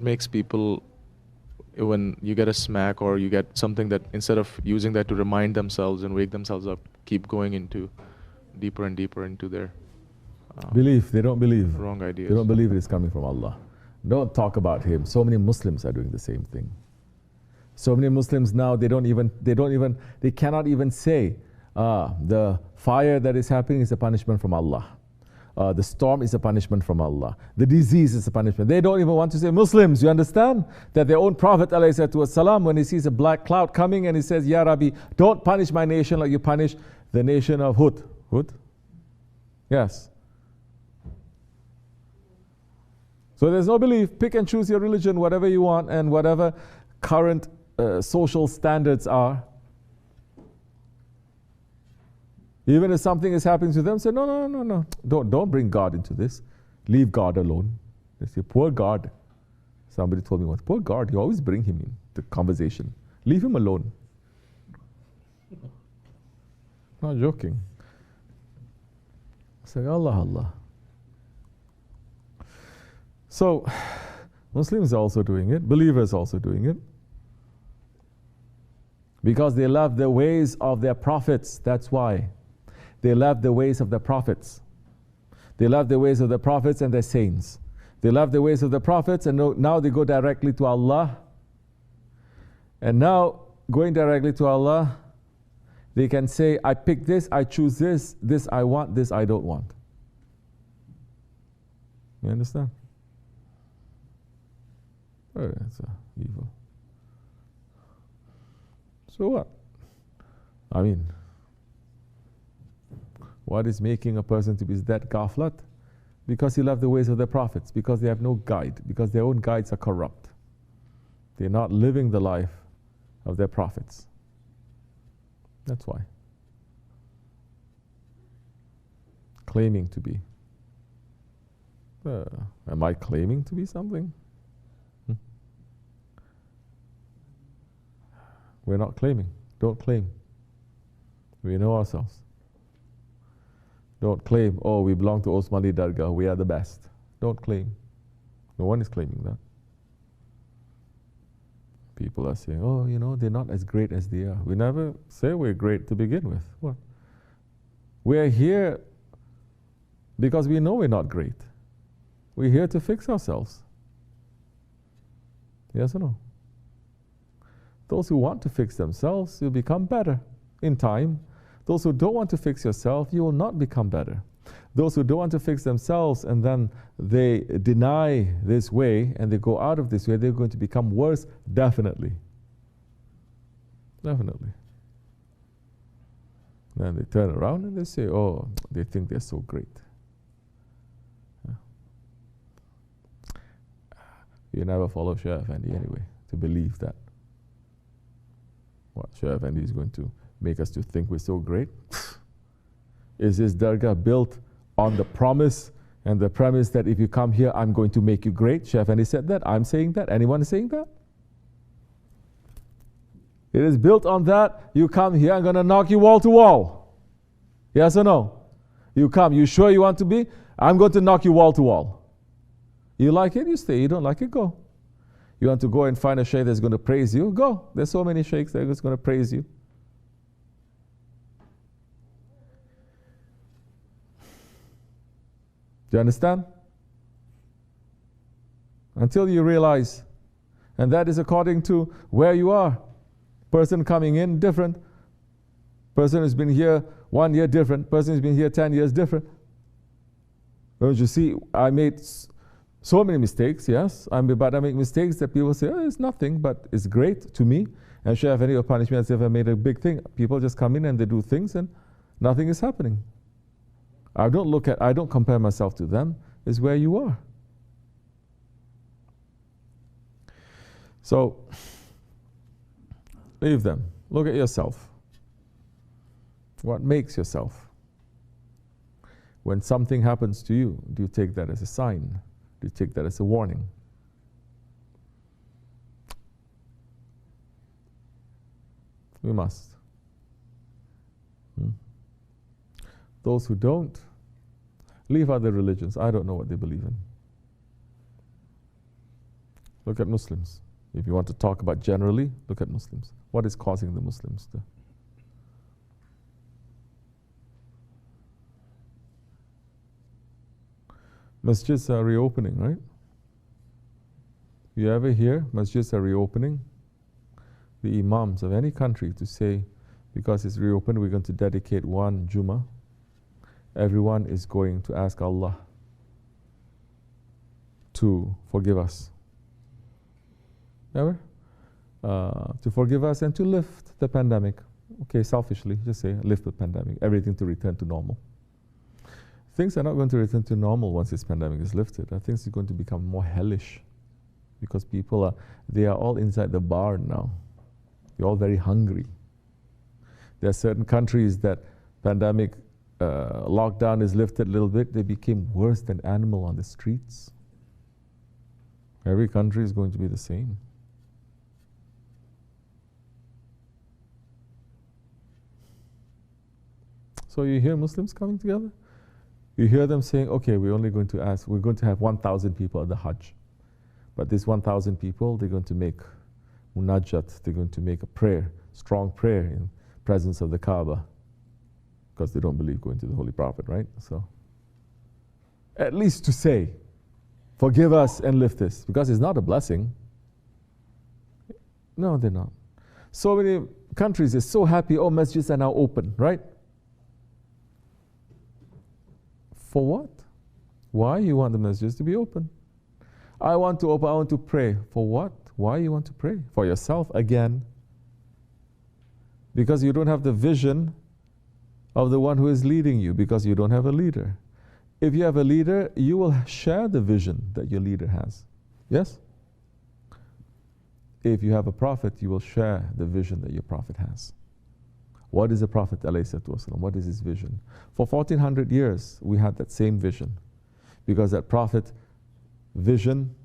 makes people, when you get a smack or you get something, that instead of using that to remind themselves and wake themselves up, keep going into deeper and deeper into their belief. They don't believe. Wrong ideas. They don't believe it is coming from Allah. Don't talk about him. So many Muslims are doing the same thing. So many Muslims now, they cannot even say, the fire that is happening is a punishment from Allah. The storm is a punishment from Allah. The disease is a punishment. They don't even want to say, Muslims, you understand? That their own Prophet ﷺ, when he sees a black cloud coming and he says, Ya Rabbi, don't punish my nation like you punish the nation of Hud. Hud? Yes. So there's no belief. Pick and choose your religion, whatever you want, and whatever current social standards are. Even if something is happening to them, say, no. Don't bring God into this. Leave God alone. They say, poor God. Somebody told me once, poor God, you always bring him in the conversation. Leave him alone. Not joking. Say, Allah. So, Muslims are also doing it. Believers are also doing it. Because they love the ways of their prophets. That's why. They love the ways of the prophets. They love the ways of the prophets and their saints. They love the ways of the prophets, and now they go directly to Allah. And now, going directly to Allah, they can say, I pick this, I choose this, this I want, this I don't want. You understand? Oh, that's evil. So what? I mean, what is making a person to be that ghaflat? Because he loves the ways of the prophets, because they have no guide, because their own guides are corrupt. They're not living the life of their prophets. That's why. Claiming to be. Am I claiming to be something? We're not claiming. Don't claim. We know ourselves. Don't claim, oh, we belong to OSMANLI dargah, we are the best. Don't claim. No one is claiming that. People are saying, oh, they're not as great as they are. We never say we're great to begin with. What? We're here because we know we're not great. We're here to fix ourselves. Yes or no? Those who want to fix themselves will become better in time. Those who don't want to fix yourself, you will not become better. Those who don't want to fix themselves and then they deny this way and they go out of this way, they're going to become worse, definitely. Definitely. Then they turn around and they say, oh, they think they're so great. You never follow Shaykh Efendi anyway, to believe that. What, Shaykh Efendi is going to make us to think we're so great? Is this dargah built on the promise and the premise that if you come here, I'm going to make you great? Shaykh Efendi said that. I'm saying that. Anyone saying that? It is built on that. You come here, I'm going to knock you wall to wall. Yes or no? You come, you sure you want to be? I'm going to knock you wall to wall. You like it, you stay. You don't like it, go. You want to go and find a shaykh that's going to praise you? Go. There's so many shaykhs that are just going to praise you. Do you understand? Until you realize, and that is according to where you are. Person coming in, different. Person who's been here 1 year, different. Person who's been here 10 years, different. Don't you see, I made so many mistakes, yes. But I make mistakes that people say, oh, it's nothing, but it's great to me. And Shaykh Efendi will punish me as if I made a big thing. People just come in and they do things and nothing is happening. I don't compare myself to them. It's where you are. So, leave them. Look at yourself. What makes yourself? When something happens to you, do you take that as a sign? Do you take that as a warning? We must. Those who don't, leave other religions. I don't know what they believe in. Look at Muslims. If you want to talk about generally, look at Muslims. What is causing the Muslims to? Masjids are reopening, right? You ever hear masjids are reopening? The imams of any country to say, because it's reopened, we're going to dedicate one Jummah. Everyone is going to ask Allah to forgive us. Ever? To forgive us and to lift the pandemic. Okay, selfishly, just say, lift the pandemic. Everything to return to normal. Things are not going to return to normal once this pandemic is lifted. I think it's going to become more hellish because people they are all inside the bar now. They're all very hungry. There are certain countries that pandemic lockdown is lifted a little bit, they became worse than animal on the streets. Every country is going to be the same. So you hear Muslims coming together? You hear them saying, okay, we're going to have 1,000 people at the Hajj. But this 1,000 people, they're going to make munajat, they're going to make a prayer, strong prayer in presence of the Kaaba. Because they don't believe going to the Holy Prophet, right? So, at least to say, forgive us and lift this. Because it's not a blessing. No, they're not. So many countries are so happy, oh, masjids are now open, right? For what? Why you want the masjids to be open? I want to open, I want to pray. For what? Why you want to pray? For yourself again. Because you don't have the vision of the one who is leading you, because you don't have a leader. If you have a leader, you will share the vision that your leader has. Yes? If you have a prophet, you will share the vision that your prophet has. What is the Prophet ﷺ? What is his vision? For 1400 years, we had that same vision. Because that prophet vision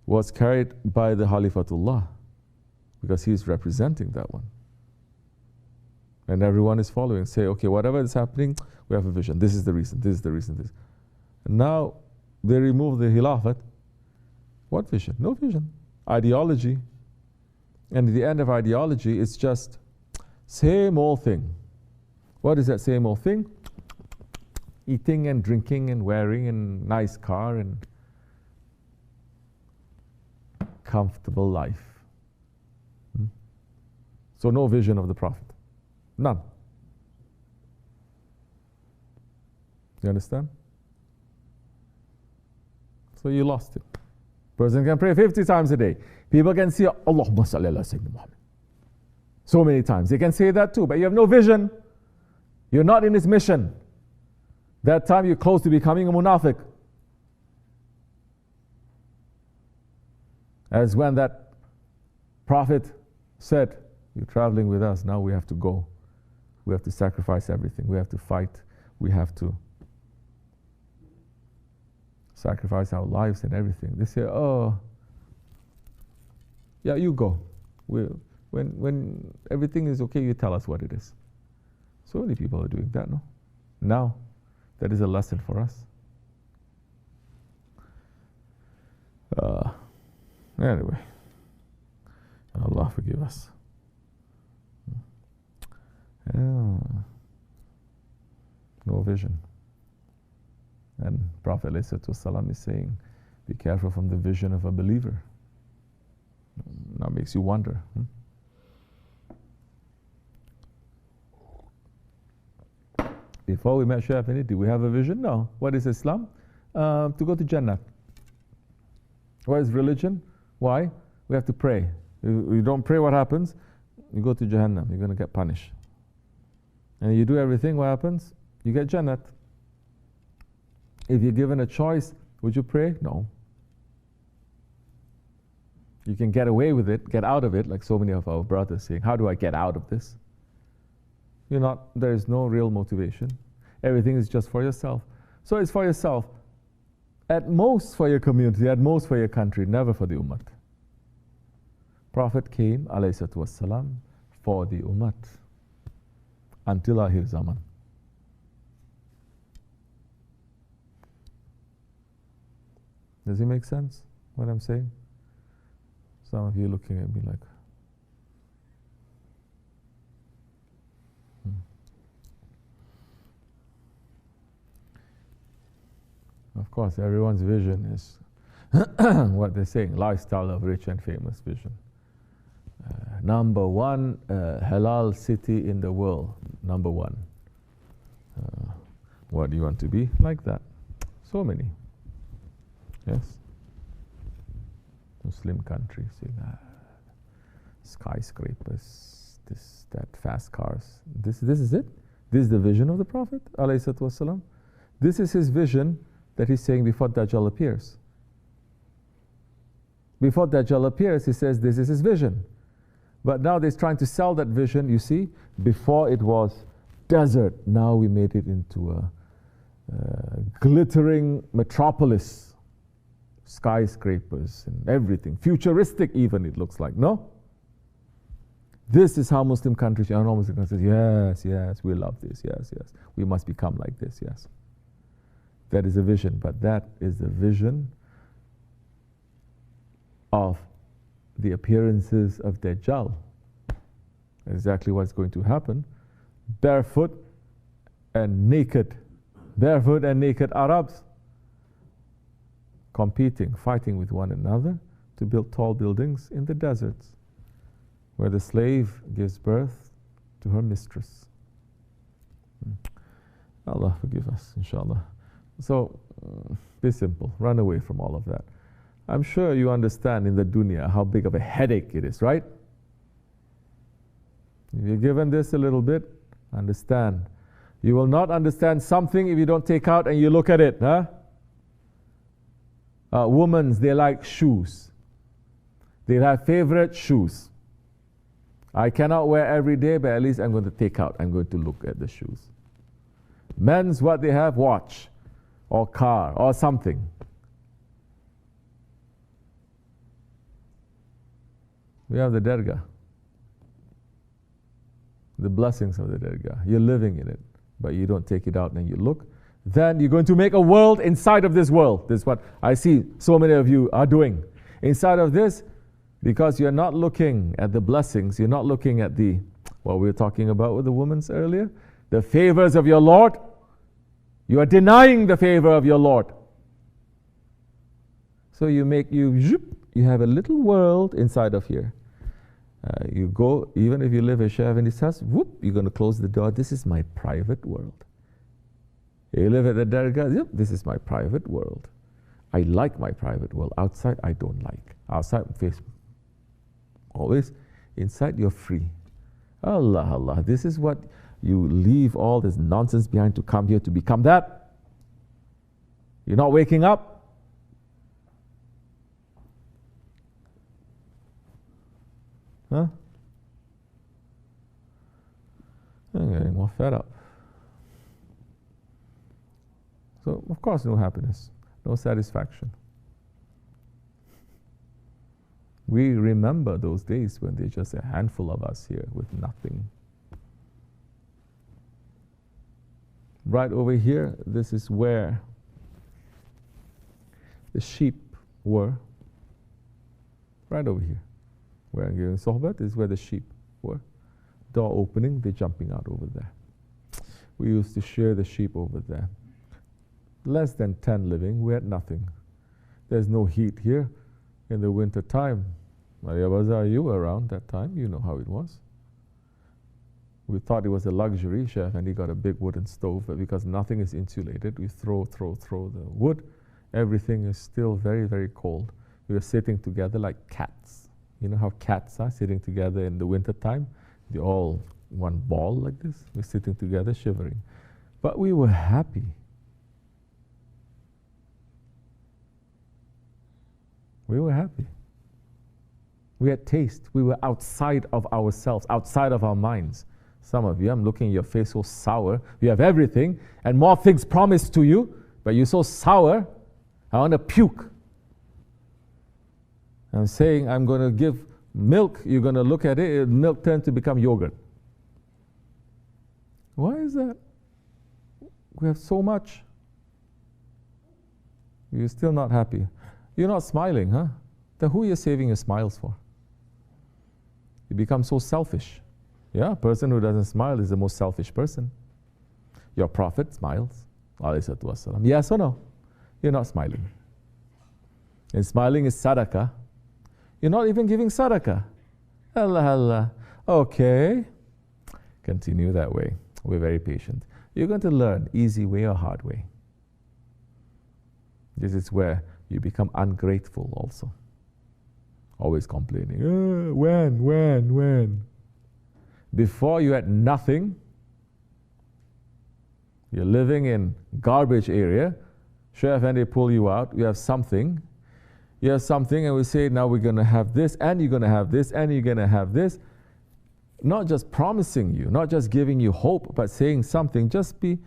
was carried by the Khalifatullah. Because he is representing that one. And everyone is following. Say, okay, whatever is happening, we have a vision. This is the reason, this is the reason, this. And now, they remove the Khilafat. What vision? No vision. Ideology. And at the end of ideology, it's just same old thing. What is that same old thing? Eating and drinking and wearing and nice car and comfortable life. So no vision of the Prophet. None. You understand? So you lost it. Person can pray 50 times a day. People can see Allahumma salli ala Sayyidina Muhammad so many times. They can say that too, but you have no vision. You're not in his mission. That time you're close to becoming a munafiq. As when that prophet said, you're traveling with us, now we have to go. We have to sacrifice everything. We have to fight. We have to sacrifice our lives and everything. They say, oh, yeah, you go. When everything is okay, you tell us what it is. So many people are doing that, no? Now, that is a lesson for us. Anyway, Allah forgive us. Yeah. No vision. And Prophet ﷺ is saying, be careful from the vision of a believer. That makes you wonder. Before we met Shaykh Efendi, do we have a vision? No. What is Islam? To go to Jannah. What is religion? Why? We have to pray. If you don't pray, what happens? You go to Jahannam. You're going to get punished. And you do everything, what happens? You get Jannah. If you're given a choice, would you pray? No. You can get away with it, get out of it, like so many of our brothers saying, how do I get out of this? There is no real motivation. Everything is just for yourself. So it's for yourself. At most for your community, at most for your country, never for the ummah. Prophet came, alayhi salatu wassalam, for the ummah. Until akhir zaman. Does it make sense? what I'm saying? Some of you looking at me like, Of course, everyone's vision is what they're saying, lifestyle of rich and famous vision. Number one halal city in the world, number one. What do you want to be? Like that. So many. Yes. Muslim countries, skyscrapers, this, that, fast cars. This is it. This is the vision of the Prophet, alayhi salatu wasalam. This is his vision that he's saying before Dajjal appears. Before Dajjal appears, he says this is his vision. But now they're trying to sell that vision, you see. Before it was desert, now we made it into a glittering metropolis. Skyscrapers and everything. Futuristic even, it looks like, no? This is how Muslim countries, Muslim countries say, yes, yes, we love this, yes, yes. We must become like this, yes. That is a vision, but that is the vision of the appearances of Dajjal. Exactly what's going to happen. Barefoot and naked Arabs competing, fighting with one another to build tall buildings in the deserts where the slave gives birth to her mistress. Allah forgive us, inshallah. So, be simple. Run away from all of that. I'm sure you understand in the dunya how big of a headache it is, right? If you're given this a little bit, understand. You will not understand something if you don't take out and you look at it, huh? Women, they like shoes. They have favorite shoes. I cannot wear every day, but at least I'm going to take out. I'm going to look at the shoes. Men's, what they have? Watch or car or something. We have the Dergah. The blessings of the Dergah. You're living in it, but you don't take it out and you look. Then you're going to make a world inside of this world. This is what I see so many of you are doing. Inside of this, because you're not looking at the blessings, you're not looking at the, what we were talking about with the women's earlier, the favors of your Lord. You are denying the favor of your Lord. So you have a little world inside of here. You go, even if you live in Shaykh Efendi's house, you're going to close the door. This is my private world. You live at the Dergah, this is my private world. I like my private world. Outside, I don't like. Outside, face always. Inside, you're free. Allah, Allah. This is what you leave all this nonsense behind to come here to become that. You're not waking up. Huh? I'm getting more fed up. So, of course, no happiness, no satisfaction. We remember those days when there's just a handful of us here with nothing. Right over here, this is where the sheep were. Right over here. Where I'm giving sohbat is where the sheep were. Door opening, they're jumping out over there. We used to share the sheep over there. Less than 10 living, we had nothing. There's no heat here in the winter time. Maria Bazaar, you were around that time, you know how it was. We thought it was a luxury, Shaykh, and he got a big wooden stove, but because nothing is insulated, we throw the wood. Everything is still very, very cold. We were sitting together like cats. You know how cats are sitting together in the winter time? They're all one ball like this. We're sitting together shivering. But we were happy. We were happy. We had taste. We were outside of ourselves, outside of our minds. Some of you, I'm looking at your face so sour. You have everything and more things promised to you, but you're so sour, I want to puke. I'm saying I'm going to give milk, you're going to look at it, milk turns to become yogurt. Why is that? We have so much. You're still not happy. You're not smiling, huh? Then who are you saving your smiles for? You become so selfish. Yeah, a person who doesn't smile is the most selfish person. Your Prophet smiles. Yes or no? You're not smiling. And smiling is sadaqah. You're not even giving sadaqah. Allah, Allah. Okay. Continue that way. We're very patient. You're going to learn easy way or hard way. This is where you become ungrateful also. Always complaining. When? Before you had nothing. You're living in garbage area. Shaykh Efendi pull you out. You have something. You have something and we say, now we're going to have this, and you're going to have this, and you're going to have this. Not just promising you, not just giving you hope, but saying something. Just be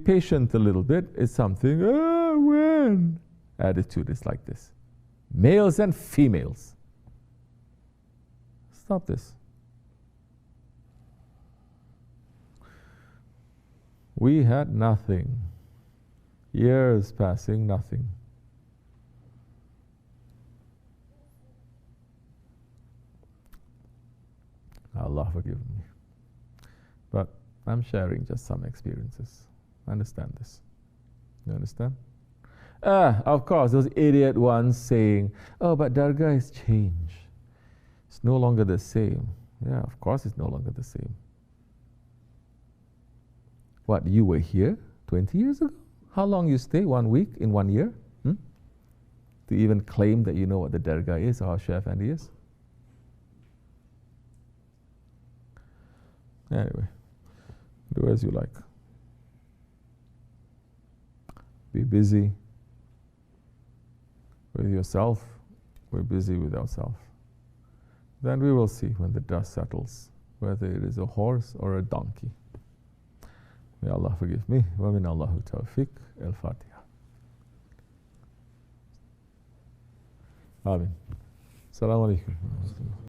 patient a little bit. It's something, when? Attitude is like this. Males and females. Stop this. We had nothing. Years passing, nothing. Allah forgive me. But I'm sharing just some experiences. Understand this. You understand? Of course, those idiot ones saying, oh, but dargah has changed. It's no longer the same. Yeah, of course it's no longer the same. What, you were here 20 years ago? How long you stay? 1 week in 1 year? To even claim that you know what the dargah is or how Shaykh Efendi is? Anyway, do as you like. Be busy with yourself. We're busy with ourselves. Then we will see when the dust settles whether it is a horse or a donkey. May Allah forgive me. Wa min Allahu tawfiq. Al-Fatiha. Amin. Assalamu alaikum.